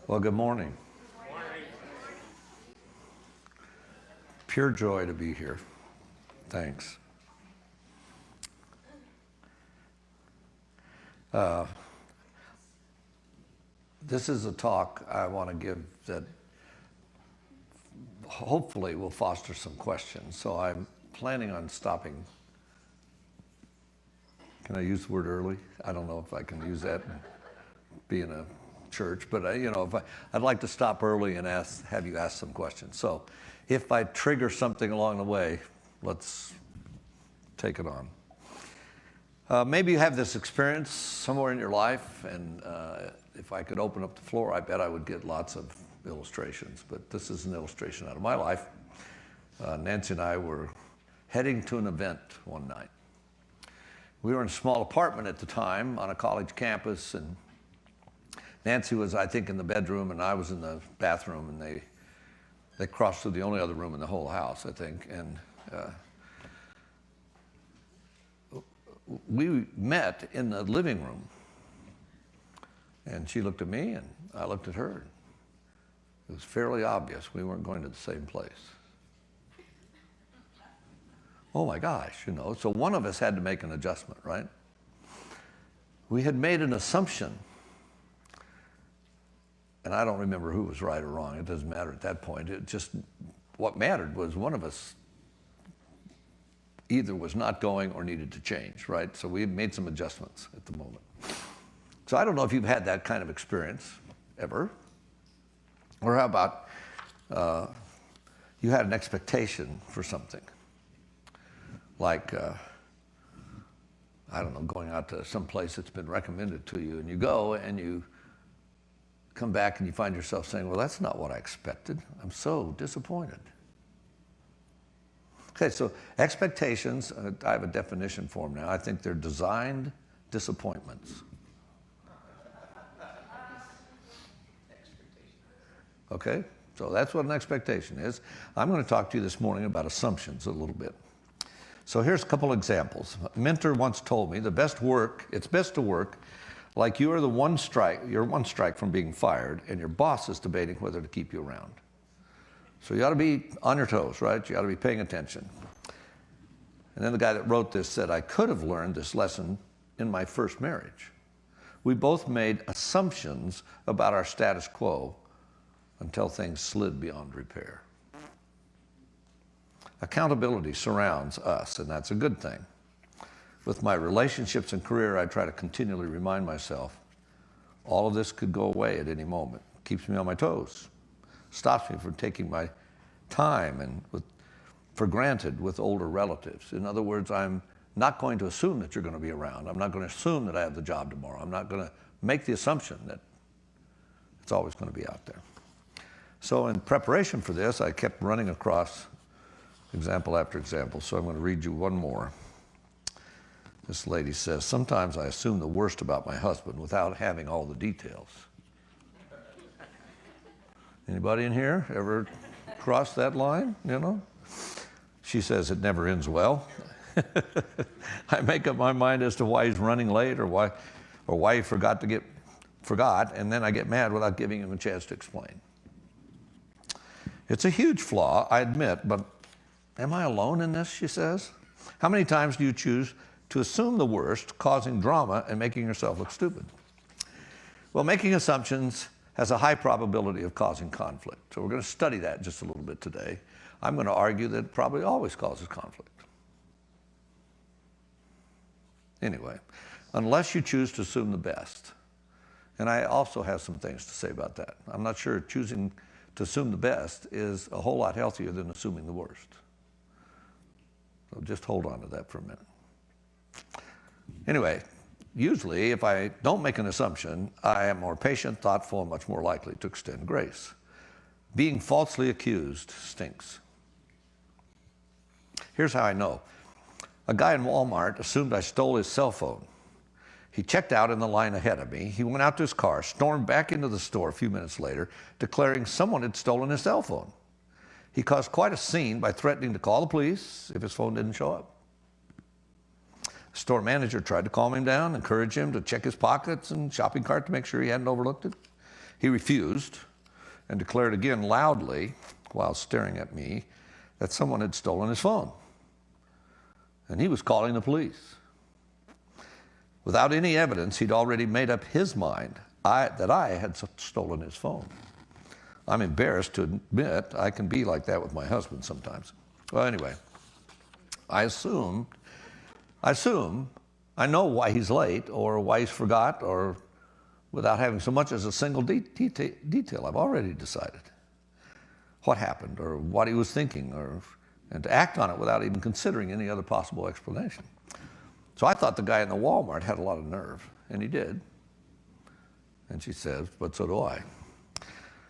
Well, good morning. Pure joy to be here. Thanks. This is a talk I want to give that hopefully will foster some questions. So I'm planning on stopping. Can I use the word early? I don't know if I can use that being a church, but I'd like to stop early and have you ask some questions. So if I trigger something along the way, let's take it on. Maybe you have this experience somewhere in your life, and if I could open up the floor, I bet I would get lots of illustrations, but this is an illustration out of my life. Nancy and I were heading to an event one night. We were in a small apartment at the time on a college campus, and Nancy was, I think, in the bedroom, and I was in the bathroom, and they crossed through the only other room in the whole house, I think, and we met in the living room. And she looked at me, and I looked at her. It was fairly obvious we weren't going to the same place. Oh my gosh, so one of us had to make an adjustment, right? We had made an assumption. And I don't remember who was right or wrong. It doesn't matter at that point. What mattered was one of us either was not going or needed to change, right? So we made some adjustments at the moment. So I don't know if you've had that kind of experience ever. Or how about you had an expectation for something. Like, I don't know, going out to some place that's been recommended to you, and you go and you come back and you find yourself saying, well, that's not what I expected. I'm so disappointed. Okay, so expectations, I have a definition for them now. I think they're designed disappointments. Okay, so that's what an expectation is. I'm going to talk to you this morning about assumptions a little bit. So here's a couple examples. A mentor once told me, it's best to work like you're one strike from being fired, and your boss is debating whether to keep you around. So you ought to be on your toes, right? You ought to be paying attention. And then the guy that wrote this said, I could have learned this lesson in my first marriage. We both made assumptions about our status quo until things slid beyond repair. Accountability surrounds us, and that's a good thing. With my relationships and career, I try to continually remind myself, all of this could go away at any moment. Keeps me on my toes. Stops me from taking my time and for granted with older relatives. In other words, I'm not going to assume that you're going to be around. I'm not going to assume that I have the job tomorrow. I'm not going to make the assumption that it's always going to be out there. So in preparation for this, I kept running across example after example. So I'm going to read you one more. This lady says, sometimes I assume the worst about my husband without having all the details. Anybody in here ever crossed that line, She says it never ends well. I make up my mind as to why he's running late or why he forgot, and then I get mad without giving him a chance to explain. It's a huge flaw, I admit, but am I alone in this, she says? How many times do you choose to assume the worst, causing drama and making yourself look stupid? Well, making assumptions has a high probability of causing conflict. So we're going to study that just a little bit today. I'm going to argue that it probably always causes conflict. Anyway, unless you choose to assume the best. And I also have some things to say about that. I'm not sure choosing to assume the best is a whole lot healthier than assuming the worst. So just hold on to that for a minute. Anyway, usually if I don't make an assumption, I am more patient, thoughtful, and much more likely to extend grace. Being falsely accused stinks. Here's how I know. A guy in Walmart assumed I stole his cell phone. He checked out in the line ahead of me. He went out to his car, stormed back into the store a few minutes later, declaring someone had stolen his cell phone. He caused quite a scene by threatening to call the police if his phone didn't show up. The store manager tried to calm him down, encourage him to check his pockets and shopping cart to make sure he hadn't overlooked it. He refused and declared again loudly, while staring at me, that someone had stolen his phone. And he was calling the police. Without any evidence, he'd already made up his mind that I had stolen his phone. I'm embarrassed to admit I can be like that with my husband sometimes. Well, anyway, I assume I know why he's late or why he's forgot, or without having so much as a single detail. I've already decided what happened or what he was thinking, and to act on it without even considering any other possible explanation. So I thought the guy in the Walmart had a lot of nerve, and he did. And she says, but so do I.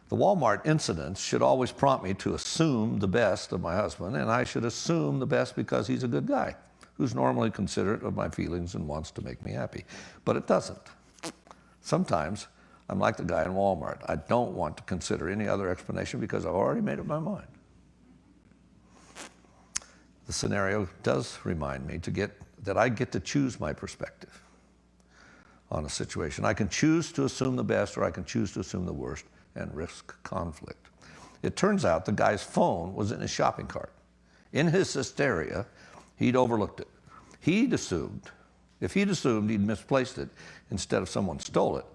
The Walmart incidents should always prompt me to assume the best of my husband, and I should assume the best because he's a good guy who's normally considerate of my feelings and wants to make me happy. But it doesn't. Sometimes I'm like the guy in Walmart. I don't want to consider any other explanation because I've already made up my mind. The scenario does remind me that I get to choose my perspective on a situation. I can choose to assume the best, or I can choose to assume the worst and risk conflict. It turns out the guy's phone was in his shopping cart. In his hysteria, he'd overlooked it. If he'd assumed he'd misplaced it instead of someone stole it,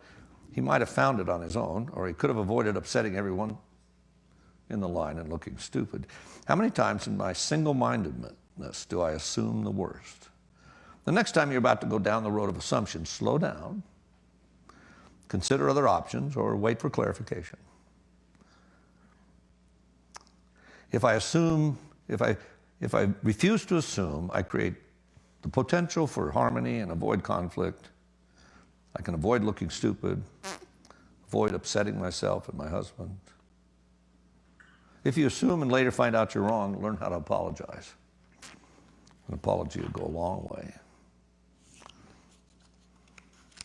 he might have found it on his own, or he could have avoided upsetting everyone in the line and looking stupid. How many times in my single-mindedness do I assume the worst? The next time you're about to go down the road of assumption, slow down, consider other options, or wait for clarification. If I refuse to assume, I create the potential for harmony and avoid conflict. I can avoid looking stupid, avoid upsetting myself and my husband. If you assume and later find out you're wrong, learn how to apologize. An apology will go a long way.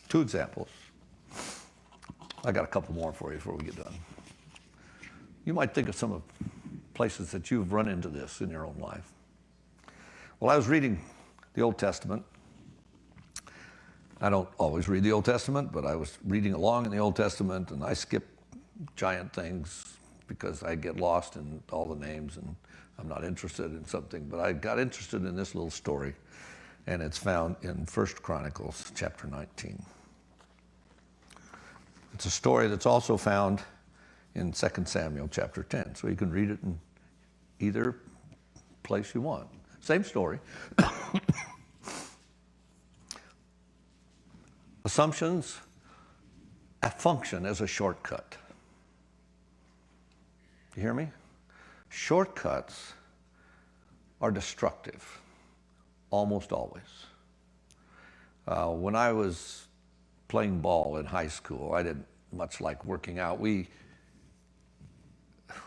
2 examples. I got a couple more for you before we get done. You might think of some of places that you've run into this in your own life. Well, I was reading the Old Testament. I don't always read the Old Testament, but I was reading along in the Old Testament, and I skip giant things because I get lost in all the names and I'm not interested in something. But I got interested in this little story, and it's found in 1 Chronicles chapter 19. It's a story that's also found in 2 Samuel chapter 10, so you can read it in either place you want. Same story. Assumptions function as a shortcut. You hear me? Shortcuts are destructive, almost always. When I was playing ball in high school, I didn't much like working out. We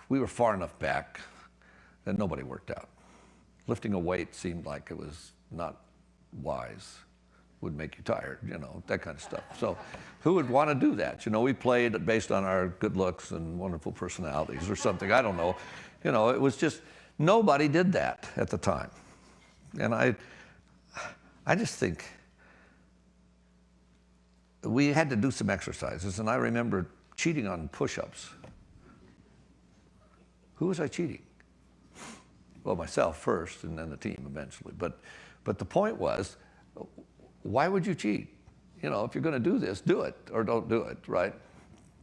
were far enough back that nobody worked out. Lifting a weight seemed like it was not wise. Would make you tired, that kind of stuff. So who would want to do that? We played based on our good looks and wonderful personalities or something. I don't know. It was just, nobody did that at the time. And I just think we had to do some exercises, and I remember cheating on push-ups. Who was I cheating? Well, myself first, and then the team eventually. But the point was, why would you cheat? If you're going to do this, do it or don't do it, right?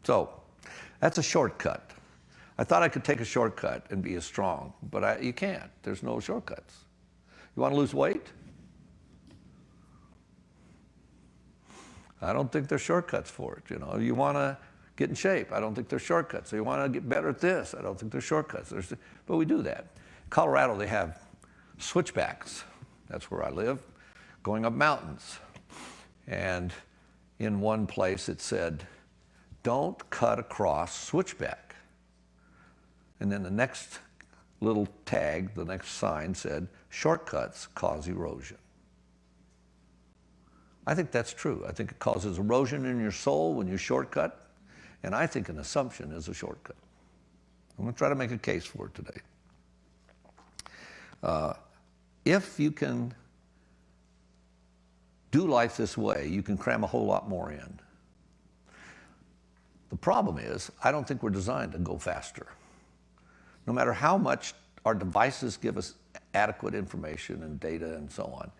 So that's a shortcut. I thought I could take a shortcut and be as strong, but you can't. There's no shortcuts. You want to lose weight? I don't think there's shortcuts for it. You want to get in shape? I don't think there's shortcuts. So you want to get better at this? I don't think there's shortcuts. But we do that. In Colorado, they have switchbacks. That's where I live. Going up mountains. And in one place it said, don't cut across switchback. And then the next little tag, the next sign said, shortcuts cause erosion. I think that's true. I think it causes erosion in your soul when you shortcut. And I think an assumption is a shortcut. I'm going to try to make a case for it today. If you can do life this way, you can cram a whole lot more in. The The problem is, I don't think we're designed to go faster. No matter how much our devices give us adequate information and data and so on,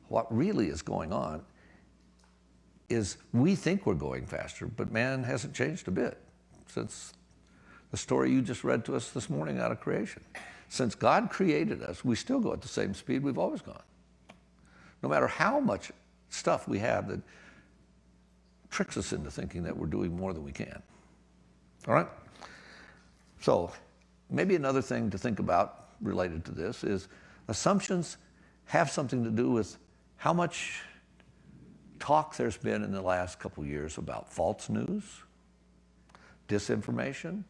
what really is going on is we think we're going faster, but man hasn't changed a bit since the story you just read to us this morning out of creation. Since God created us, we still go at the same speed we've always gone. No matter how much stuff we have that tricks us into thinking that we're doing more than we can. All right? So maybe another thing to think about related to this is assumptions have something to do with how much talk there's been in the last couple of years about false news, disinformation.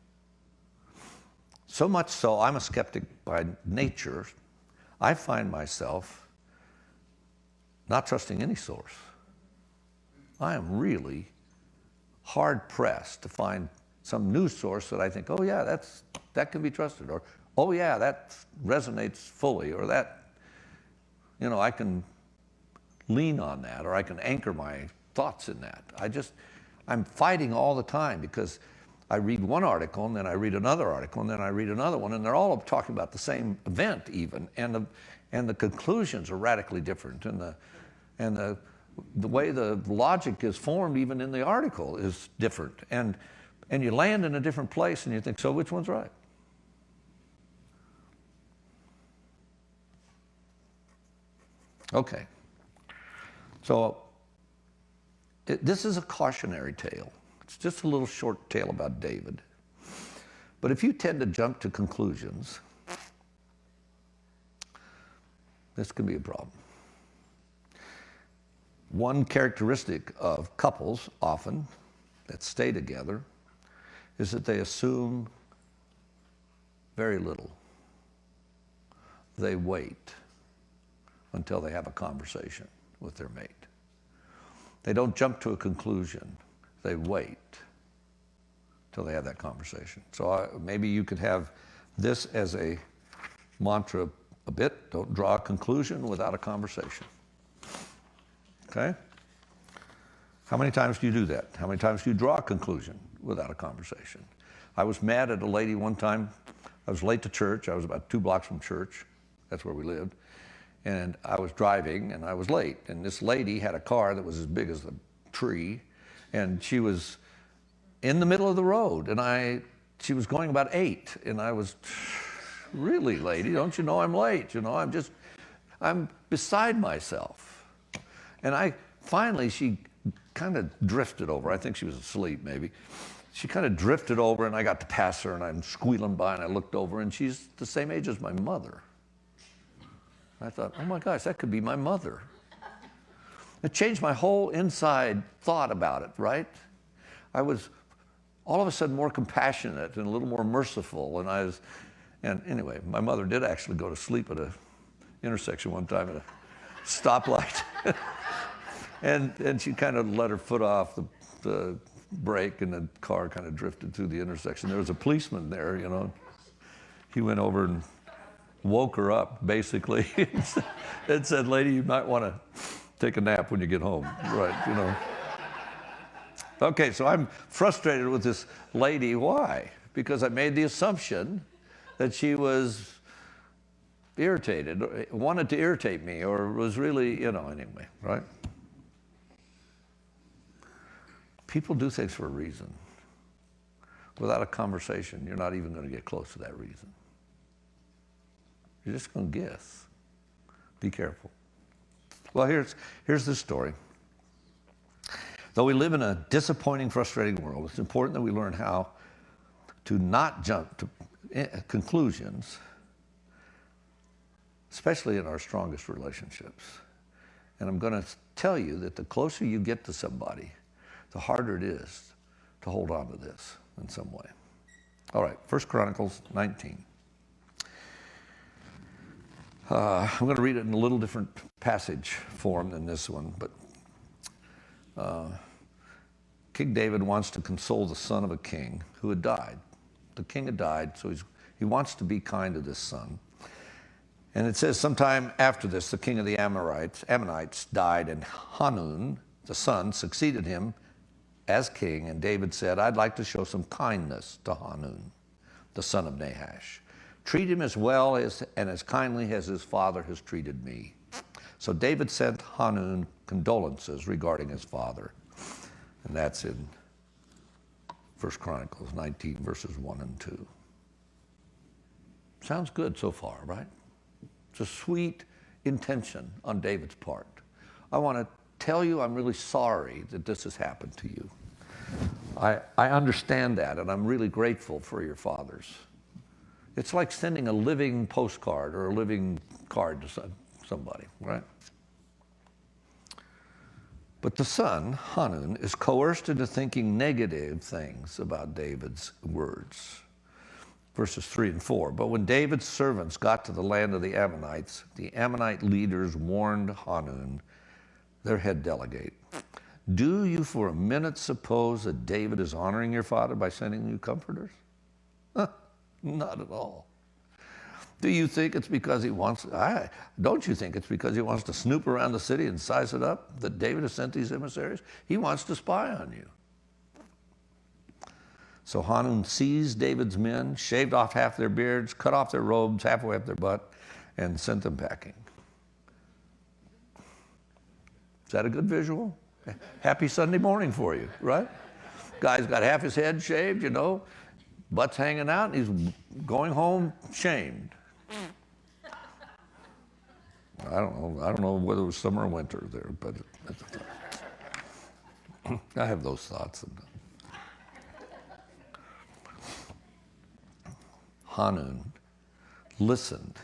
So much so, I'm a skeptic by nature. I find myself not trusting any source. I am really hard-pressed to find some news source that I think, oh yeah, that can be trusted, or oh yeah, that resonates fully, or that, I can lean on that, or I can anchor my thoughts in that. I'm fighting all the time because I read one article, and then I read another article, and then I read another one, and they're all talking about the same event even, and the conclusions are radically different, and the way the logic is formed even in the article is different, and you land in a different place, and you think, so which one's right? Okay. So this is a cautionary tale. It's just a little short tale about David. But if you tend to jump to conclusions, this can be a problem. One characteristic of couples often that stay together is that they assume very little. They wait until they have a conversation with their mate. They don't jump to a conclusion. They wait till they have that conversation. So maybe you could have this as a mantra a bit. Don't draw a conclusion without a conversation. Okay? How many times do you do that? How many times do you draw a conclusion without a conversation? I was mad at a lady one time. I was late to church. I was about 2 blocks from church. That's where we lived. And I was driving, and I was late. And this lady had a car that was as big as a tree, and she was in the middle of the road, and she was going about 8, and I was, really, lady, don't you know I'm late? I'm beside myself. And finally, she kind of drifted over. I think she was asleep, maybe. She kind of drifted over, and I got to pass her, and I'm squealing by, and I looked over, and she's the same age as my mother. I thought, oh my gosh, that could be my mother. It changed my whole inside thought about it, right? I was all of a sudden more compassionate and a little more merciful, and anyway, my mother did actually go to sleep at an intersection one time at a stoplight. and she kind of let her foot off the brake, and the car kind of drifted through the intersection. There was a policeman there, He went over and woke her up, basically, and said, lady, you might want to take a nap when you get home, right, Okay, so I'm frustrated with this lady. Why? Because I made the assumption that she was irritated, wanted to irritate me, or was really, anyway, right? People do things for a reason. Without a conversation, you're not even going to get close to that reason. You're just going to guess. Be careful. Well, here's the story. Though we live in a disappointing, frustrating world, it's important that we learn how to not jump to conclusions, especially in our strongest relationships. And I'm going to tell you that the closer you get to somebody, the harder it is to hold on to this in some way. All right, 1 Chronicles 19. I'm going to read it in a little different passage form than this one, but King David wants to console the son of a king who had died. The king had died, so he wants to be kind to this son. And it says, sometime after this, the king of the Ammonites died, and Hanun, the son, succeeded him as king, and David said, I'd like to show some kindness to Hanun, the son of Nahash. Treat him as well and as kindly as his father has treated me. So David sent Hanun condolences regarding his father. And that's in 1 Chronicles 19, verses 1 and 2. Sounds good so far, right? It's a sweet intention on David's part. I want to tell you I'm really sorry that this has happened to you. I understand that, and I'm really grateful for your fathers. It's like sending a living postcard or a living card to somebody, right? But the son, Hanun, is coerced into thinking negative things about David's words. Verses 3 and 4. But when David's servants got to the land of the Ammonites, the Ammonite leaders warned Hanun, their head delegate, do you for a minute suppose that David is honoring your father by sending you comforters? Not at all. Do you think it's because he wants, don't you think it's because he wants to snoop around the city and size it up that David has sent these emissaries? He wants to spy on you. So Hanun seized David's men, shaved off half their beards, cut off their robes halfway up their butt, and sent them packing. Is that a good visual? Happy Sunday morning for you, right? Guy's got half his head shaved, you know, butt's hanging out, and he's going home shamed. I don't know whether it was summer or winter there, but I have those thoughts. Hanun listened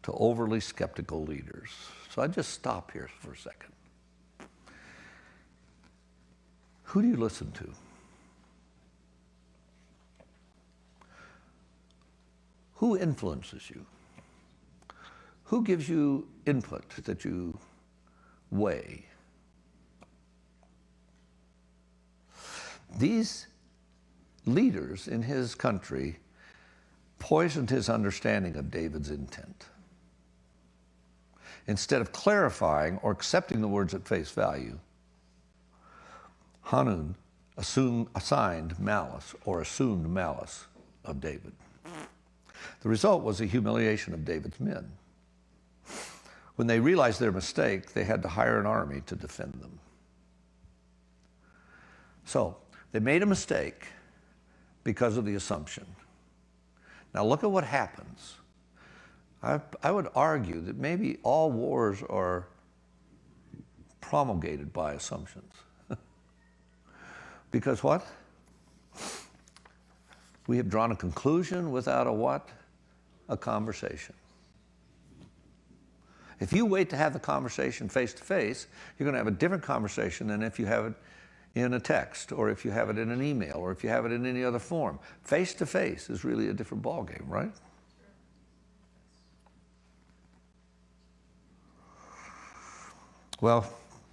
to overly skeptical leaders. So I just stop here for a second. Who do you listen to? Who influences you? Who gives you input that you weigh? These leaders in his country poisoned his understanding of David's intent. Instead of clarifying or accepting the words at face value, Hanun assumed malice of David. The result was a humiliation of David's men. When they realized their mistake, they had to hire an army to defend them. So they made a mistake because of the assumption. Now look at what happens. I would argue that maybe all wars are promulgated by assumptions. Because what? We have drawn a conclusion without a what? A conversation. If you wait to have the conversation face to face, you're going to have a different conversation than if you have it in a text, or if you have it in an email, or if you have it in any other form. Face to face is really a different ballgame, right? Well,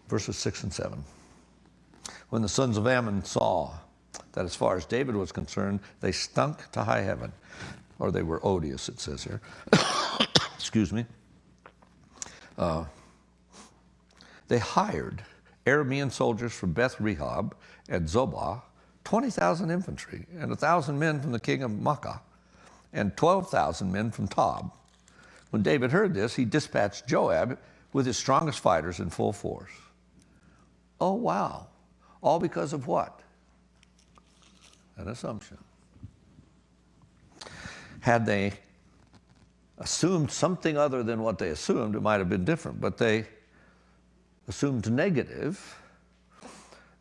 verses 6 and 7. When the sons of Ammon saw that as far as David was concerned, they stunk to high heaven, or they were odious, it says here. Excuse me. They hired Aramean soldiers from Beth Rehob and Zobah, 20,000 infantry, and 1,000 men from the king of Makkah, and 12,000 men from Tob. When David heard this, he dispatched Joab with his strongest fighters in full force. Oh, wow. All because of what? An assumption. Had they assumed something other than what they assumed, it might have been different, but they assumed negative.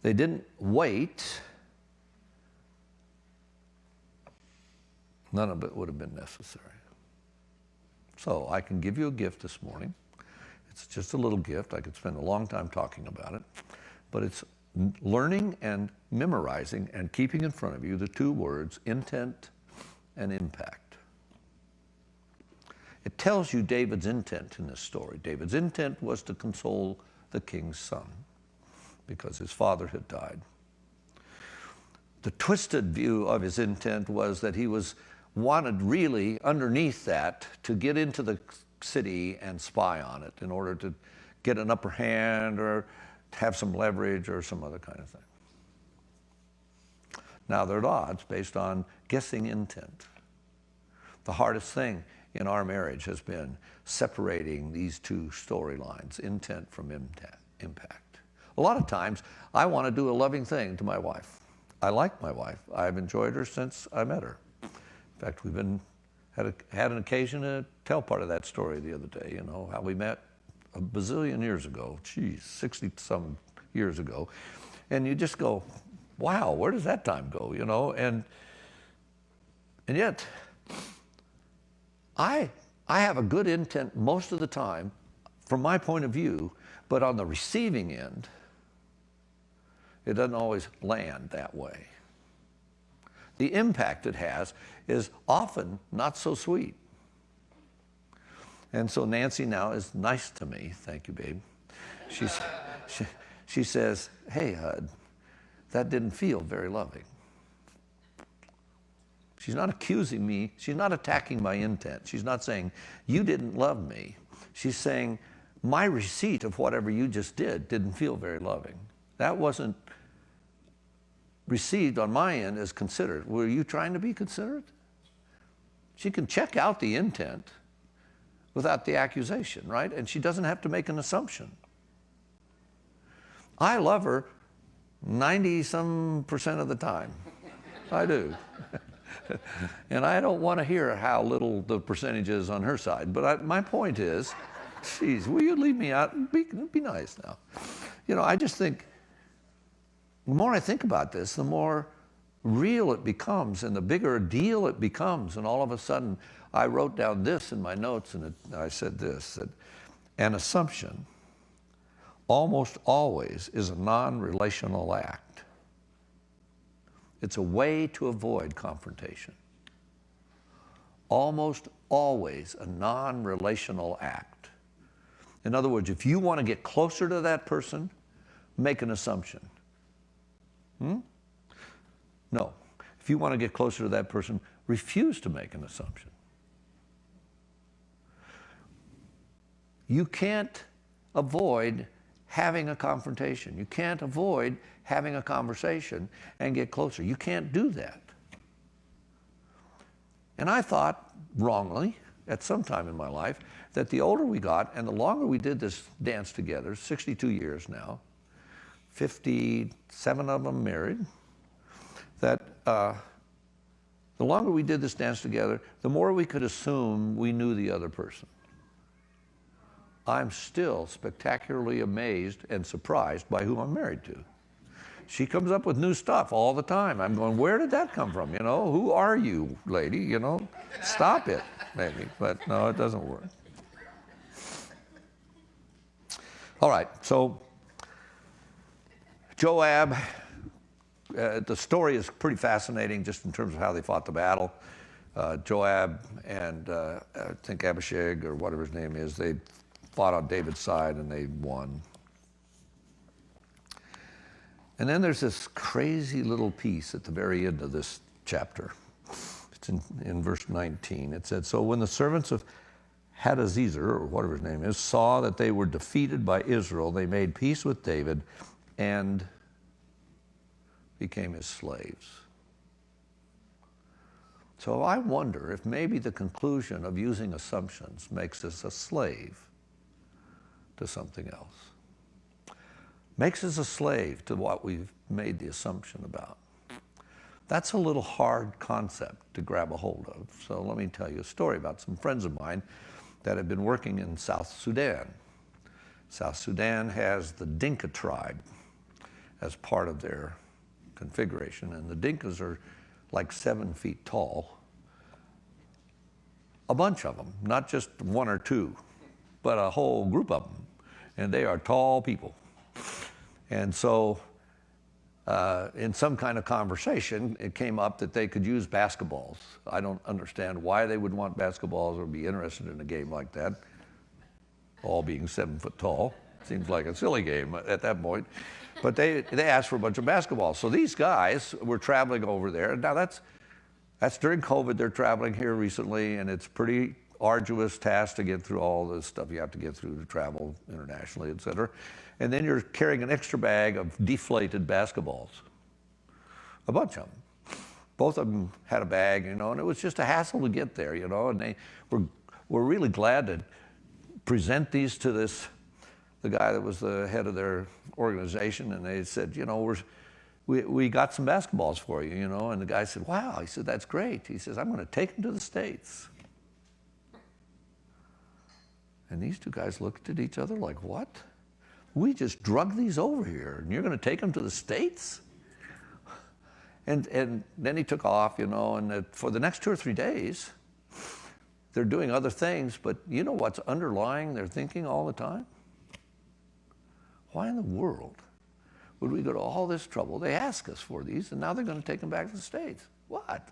They didn't wait. None of it would have been necessary. So I can give you a gift this morning. It's just a little gift. I could spend a long time talking about it, but it's learning and memorizing and keeping in front of you the two words, intent and impact. It tells you David's intent in this story. David's intent was to console the king's son because his father had died. The twisted view of his intent was that he wanted really underneath that to get into the city and spy on it in order to get an upper hand or have some leverage or some other kind of thing. Now they're at odds based on guessing intent. The hardest thing in our marriage has been separating these two storylines, intent from impact. A lot of times, I want to do a loving thing to my wife. I like my wife. I've enjoyed her since I met her. In fact, we've had an occasion to tell part of that story the other day, you know, how we met a bazillion years ago, 60-some years ago. And you just go, wow, where does that time go, you know? And yet, I have a good intent most of the time from my point of view, but on the receiving end, it doesn't always land that way. The impact it has is often not so sweet. And so Nancy now is nice to me. Thank you, babe. She says, hey, Hud, that didn't feel very loving. She's not accusing me. She's not attacking my intent. She's not saying, you didn't love me. She's saying, my receipt of whatever you just did didn't feel very loving. That wasn't received on my end as considerate. Were you trying to be considerate? She can check out the intent without the accusation, right? And she doesn't have to make an assumption. I love her 90-some% of the time. I do. And I don't want to hear how little the percentage is on her side. But my point is, geez, will you leave me out? Be nice now. You know, I just think, the more I think about this, the more real it becomes and the bigger a deal it becomes. And all of a sudden, I wrote down this in my notes, and I said this, that an assumption almost always is a non-relational act. It's a way to avoid confrontation. Almost always a non-relational act. In other words, if you want to get closer to that person, make an assumption. No. If you want to get closer to that person, refuse to make an assumption. You can't avoid having a confrontation. You can't avoid having a conversation and get closer. You can't do that. And I thought, wrongly, at some time in my life, that the older we got and the longer we did this dance together, 62 years now, 57 of them married, that the longer we did this dance together, the more we could assume we knew the other person. I'm still spectacularly amazed and surprised by who I'm married to. She comes up with new stuff all the time. I'm going, where did that come from? You know, who are you, lady? You know, stop it, maybe. But no, it doesn't work. All right, so Joab, the story is pretty fascinating just in terms of how they fought the battle. Joab and I think Abishag, or whatever his name is, they fought on David's side and they won. And then there's this crazy little piece at the very end of this chapter. It's in verse 19. It said, so when the servants of Hadazezer, or whatever his name is, saw that they were defeated by Israel, they made peace with David and became his slaves. So I wonder if maybe the conclusion of using assumptions makes us a slave to something else. Makes us a slave to what we've made the assumption about. That's a little hard concept to grab a hold of. So let me tell you a story about some friends of mine that have been working in South Sudan. South Sudan has the Dinka tribe as part of their configuration, and the Dinkas are like 7 feet tall. A bunch of them, not just one or two, but a whole group of them. And they are tall people. And so in some kind of conversation, it came up that they could use basketballs. I don't understand why they would want basketballs or be interested in a game like that, all being 7 foot tall. Seems like a silly game at that point. But they asked for a bunch of basketballs. So these guys were traveling over there. Now that's during COVID. They're traveling here recently, and it's pretty arduous task to get through all the stuff you have to get through to travel internationally, et cetera. And then you're carrying an extra bag of deflated basketballs, a bunch of them. both of them had a bag, and it was just a hassle to get there, and they were really glad to present these to the guy that was the head of their organization, and they said, we got some basketballs for you, and the guy said, wow. He said, that's great. He says, I'm going to take them to the States. And these two guys looked at each other like, what? We just drug these over here, and you're going to take them to the States? And then he took off, and for the next 2 or 3 days, they're doing other things, but you know what's underlying their thinking all the time? Why in the world would we go to all this trouble? They ask us for these, and now they're going to take them back to the States. What?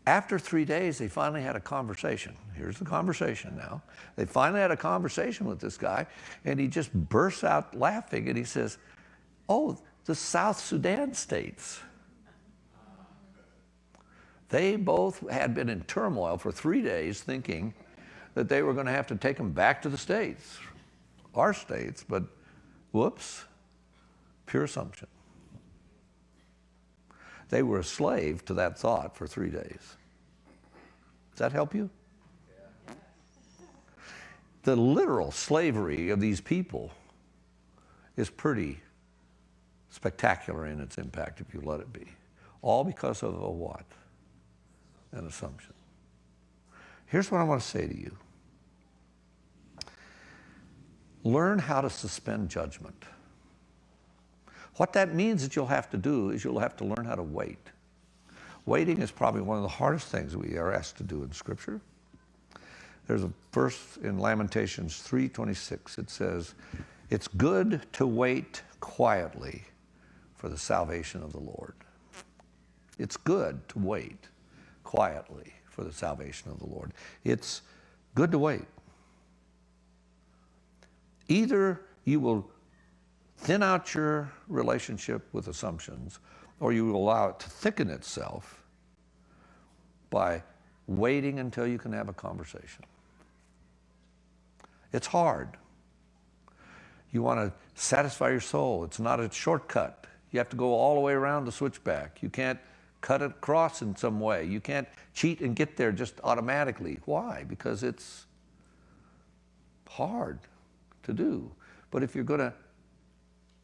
After 3 days, they finally had a conversation. Here's the conversation now. They finally had a conversation with this guy, and he just bursts out laughing, and he says, oh, the South Sudan states. They both had been in turmoil for 3 days thinking that they were going to have to take them back to the States, our states, but whoops, pure assumption. They were a slave to that thought for 3 days. Does that help you? The literal slavery of these people is pretty spectacular in its impact if you let it be. All because of a what? An assumption. Here's what I want to say to you. Learn how to suspend judgment. What that means that you'll have to do is you'll have to learn how to wait. Waiting is probably one of the hardest things we are asked to do in Scripture. There's a verse in Lamentations 3:26. It says, it's good to wait quietly for the salvation of the Lord. It's good to wait quietly for the salvation of the Lord. It's good to wait. Either you will thin out your relationship with assumptions, or you will allow it to thicken itself by waiting until you can have a conversation. It's hard. You want to satisfy your soul. It's not a shortcut. You have to go all the way around the switchback. You can't cut it across in some way. You can't cheat and get there just automatically. Why? Because it's hard to do. But if you're going to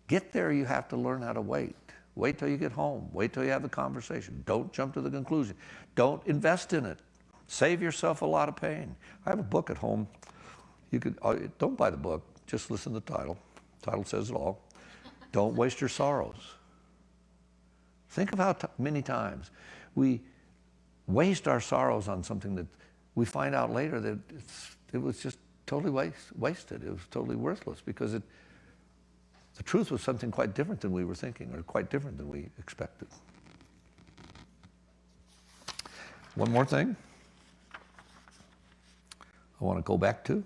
get there, you have to learn how to wait. Wait till you get home. Wait till you have the conversation. Don't jump to the conclusion. Don't invest in it. Save yourself a lot of pain. I have a book at home. Don't buy the book. Just listen to the title. The title says it all. Don't waste your sorrows. Think of how many times we waste our sorrows on something that we find out later that it was just totally wasted. It was totally worthless because the truth was something quite different than we were thinking, or quite different than we expected. One more thing I want to go back to.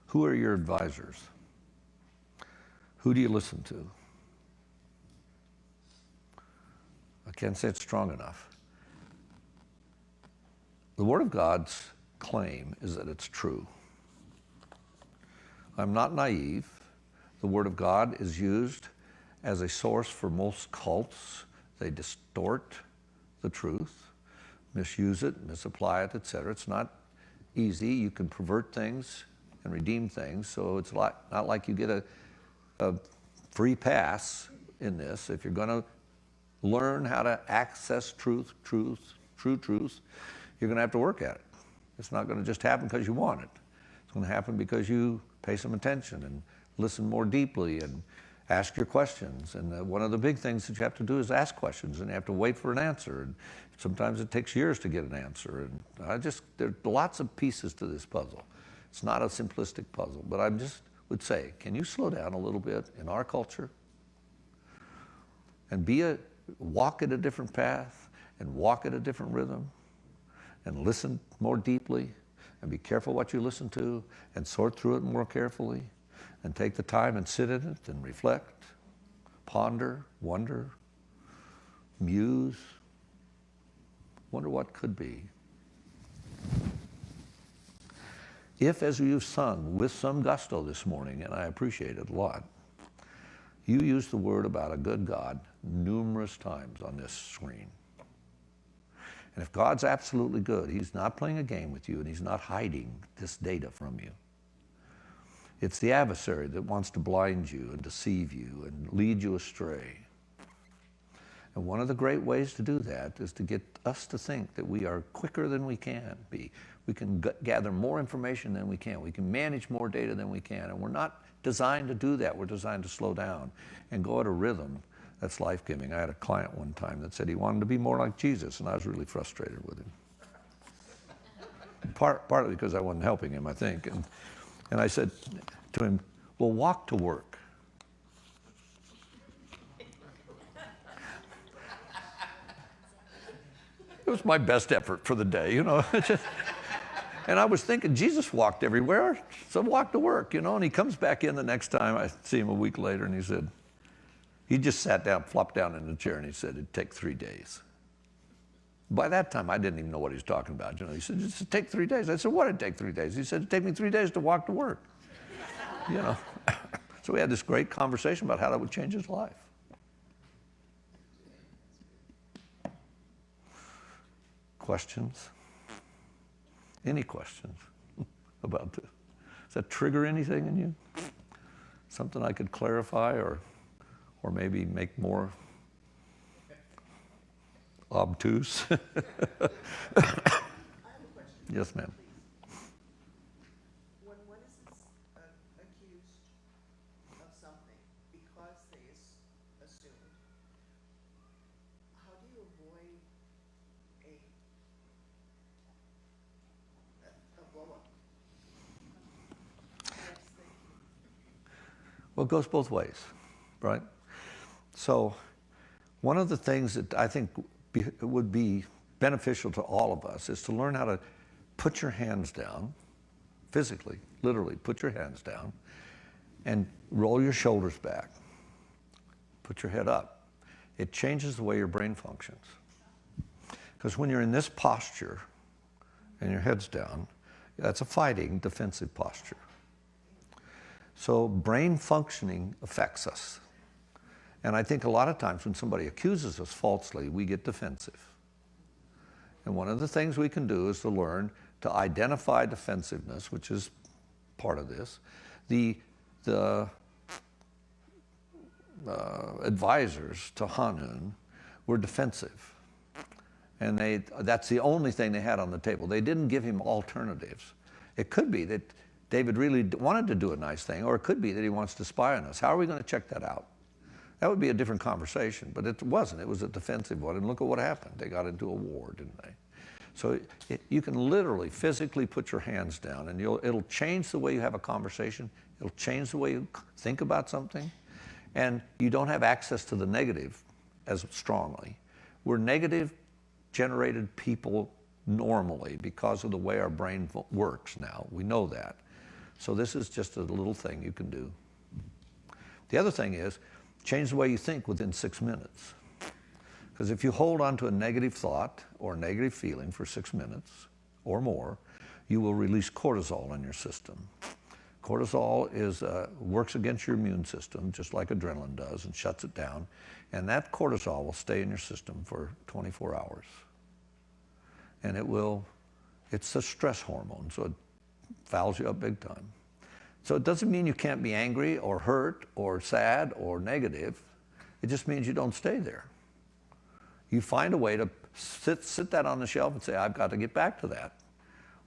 Who are your advisors? Who do you listen to? I can't say it's strong enough. The Word of God's claim is that it's true. I'm not naive. The Word of God is used as a source for most cults. They distort the truth, misuse it, misapply it, etc. It's not easy. You can pervert things and redeem things, so it's not like you get a free pass in this. If you're going to learn how to access true truth, you're going to have to work at it. It's not going to just happen because you want it. It's going to happen because you pay some attention and listen more deeply and ask your questions. And one of the big things that you have to do is ask questions, and you have to wait for an answer. And sometimes it takes years to get an answer. And there are lots of pieces to this puzzle. It's not a simplistic puzzle, but I just would say, can you slow down a little bit in our culture and walk at a different path and walk at a different rhythm and listen more deeply and be careful what you listen to and sort through it more carefully and take the time and sit in it and reflect, ponder, wonder, muse, wonder what could be. If, as you've sung with some gusto this morning, and I appreciate it a lot, you use the word about a good God numerous times on this screen. And if God's absolutely good, he's not playing a game with you and he's not hiding this data from you. It's the adversary that wants to blind you and deceive you and lead you astray. And one of the great ways to do that is to get us to think that we are quicker than we can be. We can gather more information than we can. We can manage more data than we can. And we're not designed to do that. We're designed to slow down and go at a rhythm that's life-giving. I had a client one time that said he wanted to be more like Jesus, and I was really frustrated with him. Partly because I wasn't helping him, I think. And I said to him, well, walk to work. It was my best effort for the day, you know. And I was thinking, Jesus walked everywhere, so walk to work, you know. And he comes back in the next time. I see him a week later, and he said, he just sat down, flopped down in the chair, and he said, it'd take 3 days. By that time, I didn't even know what he was talking about. You know, he said, it'd take 3 days. I said, what'd it take 3 days? He said, it'd take me 3 days to walk to work. You know. So we had this great conversation about how that would change his life. Questions? Any questions about this? Does that trigger anything in you? Something I could clarify or maybe make more obtuse? I have a question. Yes, ma'am. When one is accused of something because they assumed, how do you avoid a blow-up? Yes, thank you. Well, it goes both ways, right? So one of the things that I think would be beneficial to all of us is to learn how to put your hands down, physically, literally, put your hands down, and roll your shoulders back. Put your head up. It changes the way your brain functions. Because when you're in this posture and your head's down, that's a fighting, defensive posture. So brain functioning affects us. And I think a lot of times when somebody accuses us falsely, we get defensive. And one of the things we can do is to learn to identify defensiveness, which is part of this. The advisors to Hanun were defensive. And that's the only thing they had on the table. They didn't give him alternatives. It could be that David really wanted to do a nice thing, or it could be that he wants to spy on us. How are we going to check that out? That would be a different conversation, but it wasn't. It was a defensive one, and look at what happened. They got into a war, didn't they? So you can literally, physically put your hands down, and it'll change the way you have a conversation. It'll change the way you think about something, and you don't have access to the negative as strongly. We're negative-generated people normally because of the way our brain works now. We know that. So this is just a little thing you can do. The other thing is, change the way you think within 6 minutes. Because if you hold on to a negative thought or a negative feeling for 6 minutes or more, you will release cortisol in your system. Cortisol works against your immune system, just like adrenaline does, and shuts it down. And that cortisol will stay in your system for 24 hours. And it's a stress hormone, so it fouls you up big time. So it doesn't mean you can't be angry or hurt or sad or negative. It just means you don't stay there. You find a way to sit that on the shelf and say, I've got to get back to that.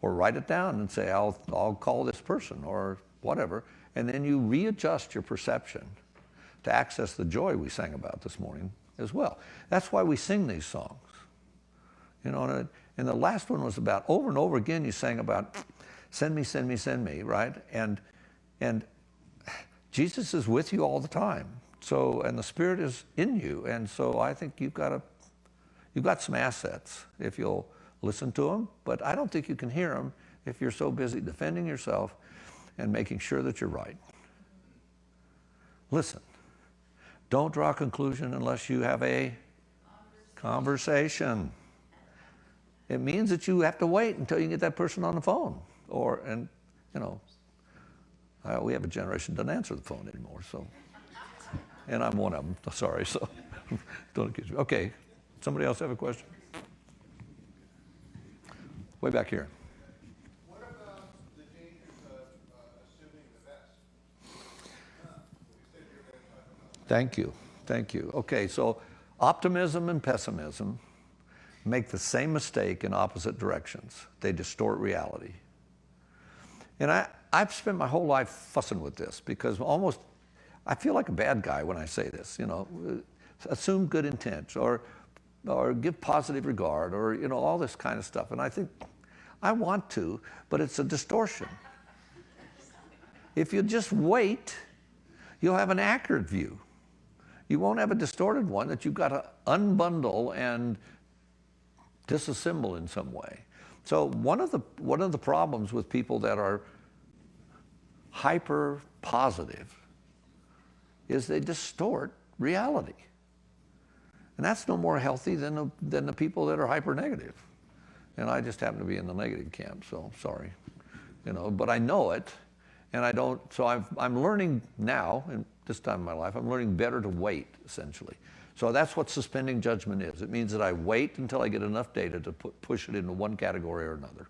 Or write it down and say, I'll call this person or whatever. And then you readjust your perception to access the joy we sang about this morning as well. That's why we sing these songs. You know, and the last one was about, over and over again, you sang about, send me, send me, send me, right? And Jesus is with you all the time. So, and the Spirit is in you. And so I think you've got some assets if you'll listen to them. But I don't think you can hear them if you're so busy defending yourself and making sure that you're right. Listen. Don't draw a conclusion unless you have a conversation. It means that you have to wait until you get that person on the phone. And you know, we have a generation that doesn't answer the phone anymore, so. And I'm one of them, sorry, so don't accuse me. Okay, somebody else have a question? Way back here. What about the dangers of assuming the best? You said you were going to talk about that. Thank you. Okay, so optimism and pessimism make the same mistake in opposite directions. They distort reality. And I've spent my whole life fussing with this because I feel like a bad guy when I say this, you know, assume good intent or give positive regard or, you know, all this kind of stuff. And I think I want to, but it's a distortion. If you just wait, you'll have an accurate view. You won't have a distorted one that you've got to unbundle and disassemble in some way. So one of the problems with people that are hyper positive is they distort reality. And that's no more healthy than the people that are hyper negative. And I just happen to be in the negative camp, so sorry. You know, but I know it, and I don't, so I'm learning now, in this time in my life, I'm learning better to wait, essentially. So that's what suspending judgment is. It means that I wait until I get enough data to push it into one category or another.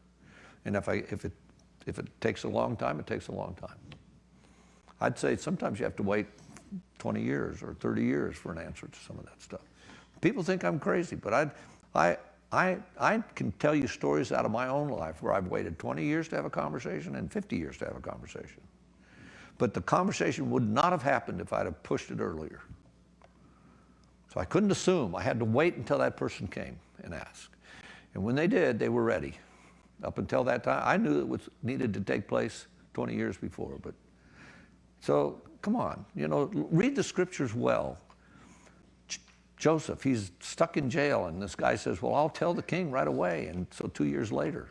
And if it takes a long time, it takes a long time. I'd say sometimes you have to wait 20 years or 30 years for an answer to some of that stuff. People think I'm crazy, but I can tell you stories out of my own life where I've waited 20 years to have a conversation and 50 years to have a conversation. But the conversation would not have happened if I'd have pushed it earlier. So I couldn't assume. I had to wait until that person came and asked. And when they did, they were ready. Up until that time, I knew it was needed to take place 20 years before. But so come on, you know, read the scriptures well. Joseph, he's stuck in jail, and this guy says, well, I'll tell the king right away. And so 2 years later,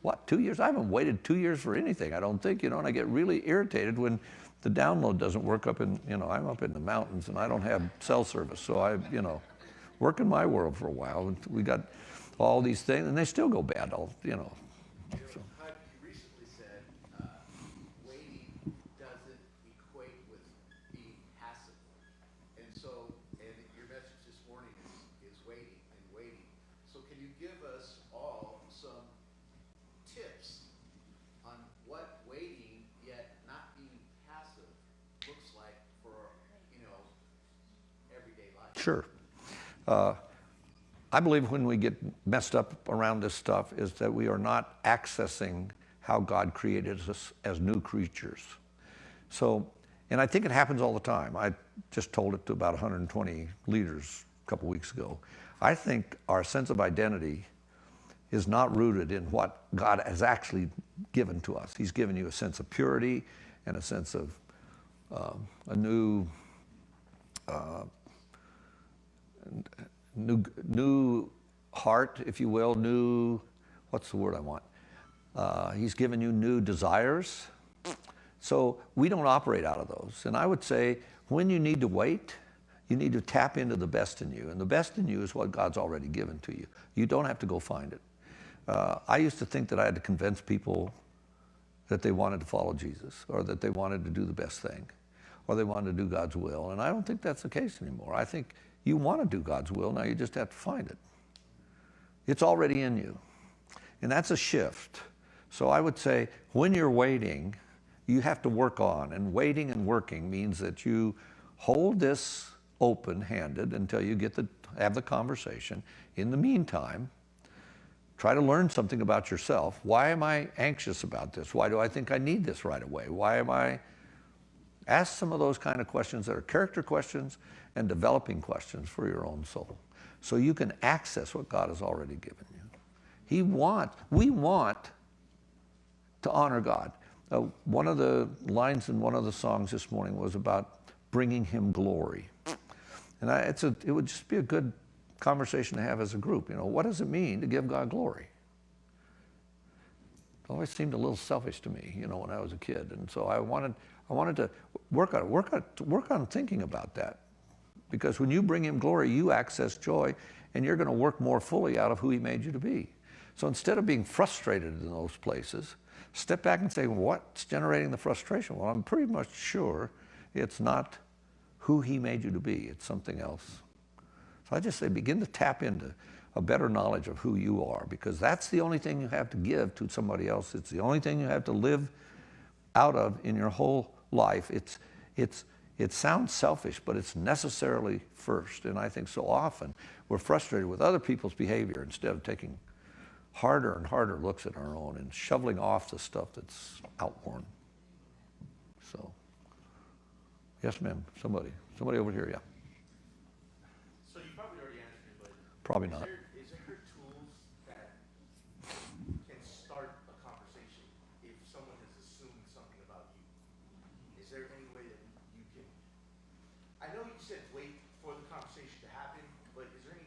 what, 2 years? I haven't waited 2 years for anything, I don't think, you know, and I get really irritated when the download doesn't work up in, you know, I'm up in the mountains and I don't have cell service. So I, you know, work in my world for a while. And we got all these things, and they still go bad, you know. So. Hud, you recently said waiting doesn't equate with being passive. And so, and your message this morning is waiting and waiting. So can you give us all some tips on what waiting yet not being passive looks like for, you know, everyday life? Sure. I believe when we get messed up around this stuff is that we are not accessing how God created us as new creatures. So, and I think it happens all the time. I just told it to about 120 leaders a couple weeks ago. I think our sense of identity is not rooted in what God has actually given to us. He's given you a sense of purity and a sense of a new heart, if you will, what's the word I want? He's given you new desires. So we don't operate out of those. And I would say when you need to wait, you need to tap into the best in you. And the best in you is what God's already given to you. You don't have to go find it. I used to think that I had to convince people that they wanted to follow Jesus or that they wanted to do the best thing or they wanted to do God's will. And I don't think that's the case anymore. I think you want to do God's will, now you just have to find it. It's already in you. And that's a shift. So I would say when you're waiting, you have to work on. And waiting and working means that you hold this open-handed until you get have the conversation. In the meantime, try to learn something about yourself. Why am I anxious about this? Why do I think I need this right away? Why am I... Ask some of those kind of questions that are character questions and developing questions for your own soul. So you can access what God has already given you. We want to honor God. One of the lines in one of the songs this morning was about bringing him glory. And it would just be a good conversation to have as a group. You know, what does it mean to give God glory? It always seemed a little selfish to me, you know, when I was a kid. And so I wanted to work on thinking about that. Because when you bring him glory, you access joy, and you're going to work more fully out of who he made you to be. So instead of being frustrated in those places, step back and say, what's generating the frustration? Well, I'm pretty much sure it's not who he made you to be. It's something else. So I just say begin to tap into a better knowledge of who you are, because that's the only thing you have to give to somebody else. It's the only thing you have to live out of in your whole life. It sounds selfish, but it's necessarily first. And I think so often we're frustrated with other people's behavior instead of taking harder and harder looks at our own and shoveling off the stuff that's outworn. So, yes, ma'am. Somebody over here, yeah. So you probably already answered it, but Probably not. Is there tools that can start a conversation if someone has assumed something about you? Is there any way that you can? I know you said wait for the conversation to happen, but is there any?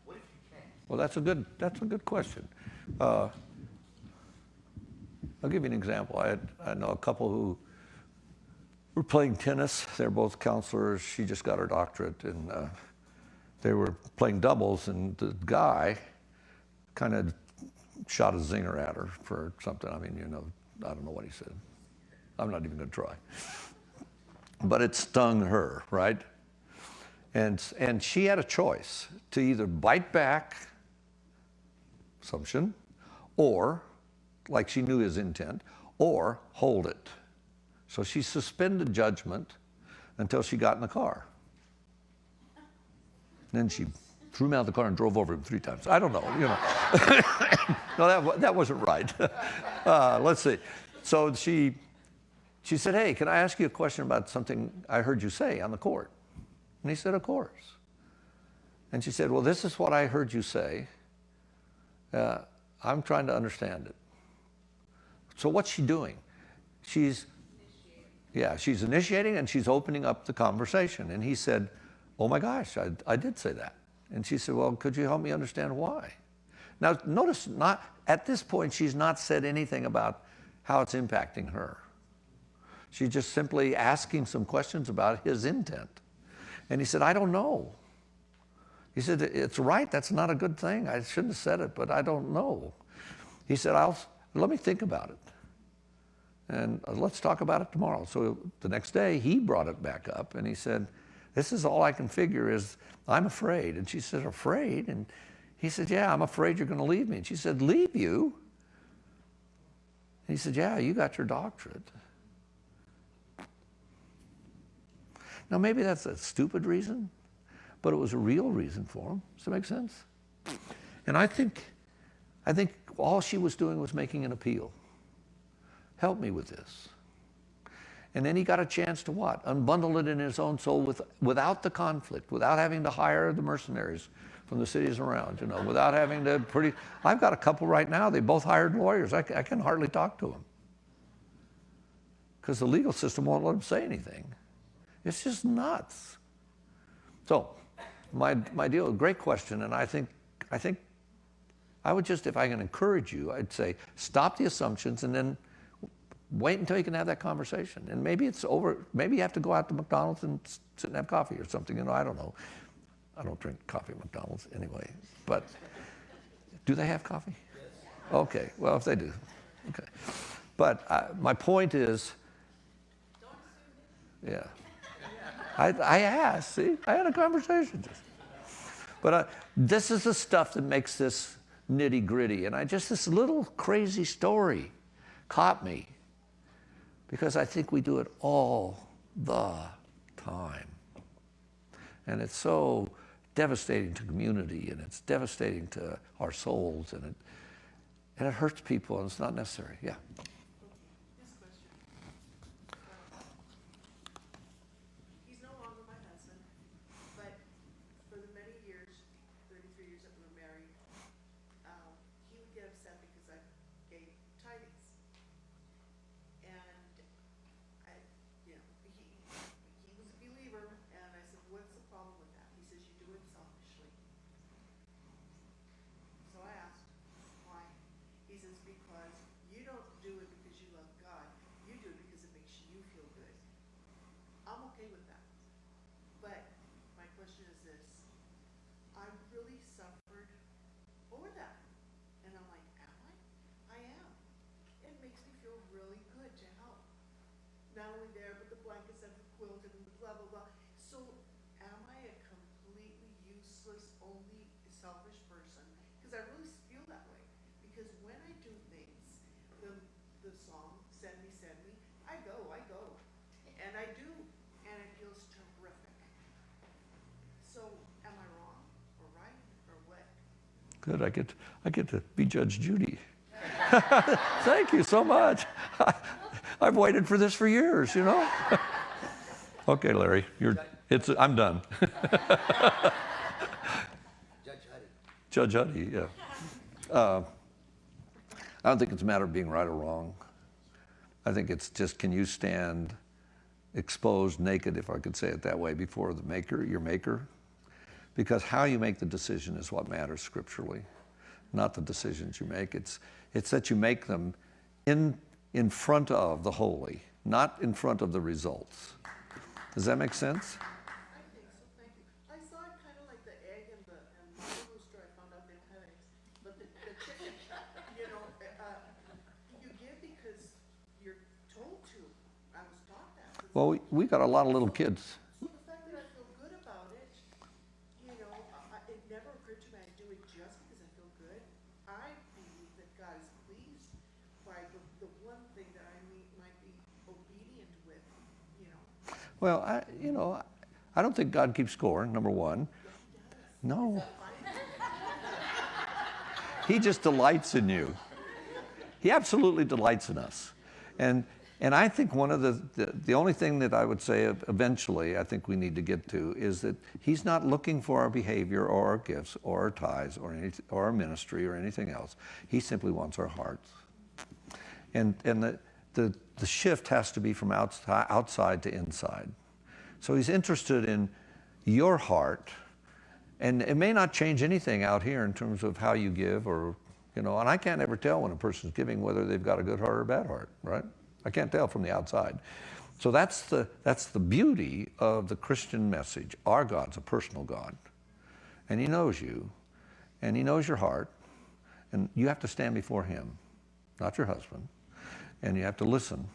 What if you can? Well, that's a good question. I'll give you an example. I know a couple who were playing tennis. They're both counselors. She just got her doctorate, and they were playing doubles, and the guy kind of shot a zinger at her for something. I mean, I don't know what he said. I'm not even going to try. But it stung her, right? And she had a choice to either bite back, assumption, or, like she knew his intent, or hold it. So she suspended judgment until she got in the car. Then she threw him out of the car and drove over him 3 times. I don't know, No, that wasn't right. Let's see. So she said, hey, can I ask you a question about something I heard you say on the court? And he said, of course. And she said, well, this is what I heard you say. I'm trying to understand it. So what's she doing? She's initiating, and she's opening up the conversation. And he said, oh my gosh, I did say that. And she said, well, could you help me understand why? Now, notice, not at this point, she's not said anything about how it's impacting her. She's just simply asking some questions about his intent. And he said, I don't know. He said, it's right, that's not a good thing. I shouldn't have said it, but I don't know. He said, let me think about it. And let's talk about it tomorrow. So the next day, he brought it back up, and he said, this is all I can figure is I'm afraid. And she said, afraid? And he said, yeah, I'm afraid you're going to leave me. And she said, leave you? And he said, yeah, you got your doctorate. Now, maybe that's a stupid reason, but it was a real reason for him. Does that make sense? And I think all she was doing was making an appeal. Help me with this. And then he got a chance to what? Unbundle it in his own soul without the conflict, without having to hire the mercenaries from the cities around, without having to I've got a couple right now, they both hired lawyers. I can hardly talk to them because the legal system won't let them say anything. It's just nuts. So, my deal, great question, and I think I would just, if I can encourage you, I'd say stop the assumptions and then wait until you can have that conversation. And maybe it's over, maybe you have to go out to McDonald's and sit and have coffee or something, I don't know. I don't drink coffee at McDonald's anyway, but do they have coffee? Yes. Okay, well, if they do, okay. But my point is, yeah. I asked, see? I had a conversation just. But this is the stuff that makes this nitty gritty. And this little crazy story caught me because I think we do it all the time. And it's so devastating to community, and it's devastating to our souls, and it hurts people, and it's not necessary. Yeah. This question. He's no longer my husband, but for the many years, 33 years that we were married, he would get upset because I gave tidings. And he was a believer, and I said, what's the problem with that? He says, you do it selfishly. So I asked, why? He says, because you don't do it because you love God. You do it because it makes you feel good. I'm okay with that. But my question is this. I really suffered over that. And I'm like, am I? I am. It makes me not only there, but the blankets that are quilted and blah, blah, blah. So am I a completely useless, only selfish person? Because I really feel that way. Because when I do things, the song, send me, I go. And I do, and it feels terrific. So am I wrong or right or what? Good, I get to be Judge Judy. Thank you so much. I've waited for this for years, you know. Okay, Larry, I'm done. Judge Huddy, yeah. I don't think it's a matter of being right or wrong. I think it's just, can you stand exposed, naked, if I could say it that way, before the maker, your maker? Because how you make the decision is what matters scripturally, not the decisions you make. It's that you make them in front of the holy, not in front of the results. Does that make sense? I think so, thank you. I saw it kind of like the egg and the rooster. I found out they don't have eggs. But the chicken, you know, you give because you're told to. I was taught that. Well, we got a lot of little kids. So the fact that I feel good about it, you know, it never occurred to me I do it just because I feel good. I believe that God is pleased by the one thing that I might be obedient with, you know. Well, I don't think God keeps score, number one. No. He just delights in you. He absolutely delights in us. And I think one of the only thing that I would say eventually I think we need to get to is that he's not looking for our behavior or our gifts or our tithes or our ministry or anything else. He simply wants our hearts. And the shift has to be from outside to inside. So he's interested in your heart, and it may not change anything out here in terms of how you give, or, you know, and I can't ever tell when a person's giving whether they've got a good heart or a bad heart, right? I can't tell from the outside. So that's the beauty of the Christian message. Our God's a personal God, and he knows you, and he knows your heart, and you have to stand before him, not your husband, and you have to listen.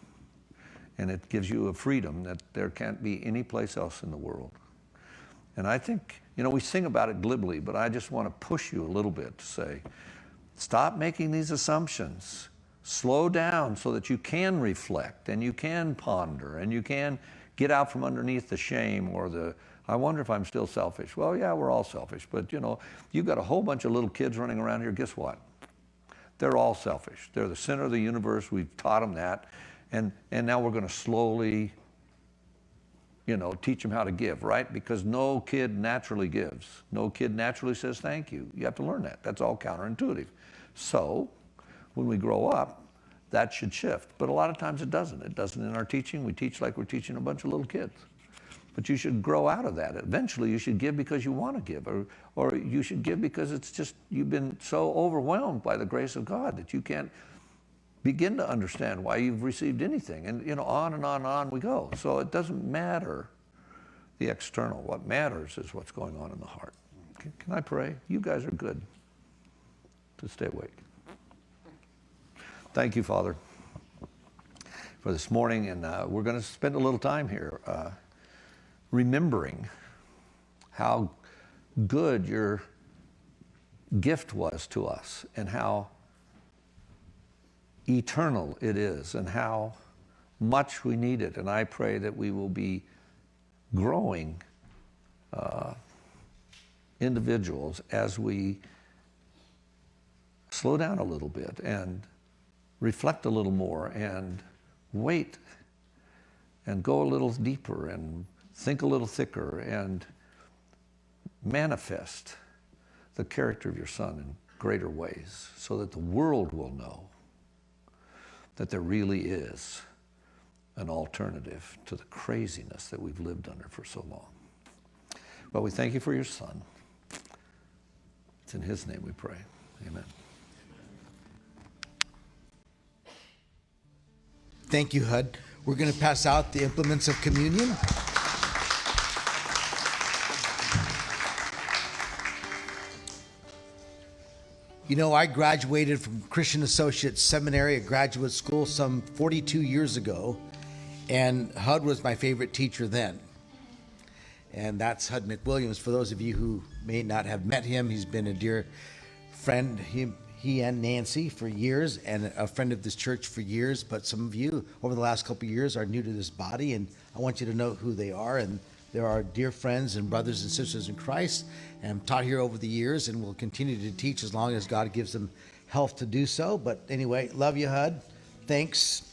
And it gives you a freedom that there can't be any place else in the world. And I think, you know, we sing about it glibly, but I just want to push you a little bit to say, stop making these assumptions. Slow down so that you can reflect and you can ponder and you can get out from underneath the shame or the, I wonder if I'm still selfish. Well, yeah, we're all selfish, but you know, you've got a whole bunch of little kids running around here. Guess what? They're all selfish. They're the center of the universe. We've taught them that. And now we're going to slowly, you know, teach them how to give, right? Because no kid naturally gives. No kid naturally says thank you. You have to learn that. That's all counterintuitive. So when we grow up, that should shift. But a lot of times it doesn't. It doesn't in our teaching. We teach like we're teaching a bunch of little kids. But you should grow out of that. Eventually you should give because you want to give, or you should give because it's just, you've been so overwhelmed by the grace of God that you can't begin to understand why you've received anything. And, you know, on and on and on we go. So it doesn't matter the external. What matters is what's going on in the heart. Can I pray? You guys are good to stay awake. Thank you, Father, for this morning. And we're going to spend a little time here remembering how good your gift was to us and how eternal it is and how much we need it. And I pray that we will be growing individuals as we slow down a little bit and reflect a little more and wait and go a little deeper and think a little thicker and manifest the character of your Son in greater ways so that the world will know that there really is an alternative to the craziness that we've lived under for so long. Well, we thank you for your Son. It's in his name we pray. Amen. Thank you, Hud. We're going to pass out the implements of communion. You know, I graduated from Christian Associates Seminary, a graduate school, some 42 years ago. And Hud was my favorite teacher then. And that's Hud McWilliams. For those of you who may not have met him, he's been a dear friend, he and Nancy, for years, and a friend of this church for years. But some of you over the last couple of years are new to this body, and I want you to know who they are. And they're our dear friends and brothers and sisters in Christ, and I'm taught here over the years and will continue to teach as long as God gives them health to do so. But anyway, love you, Hud. Thanks.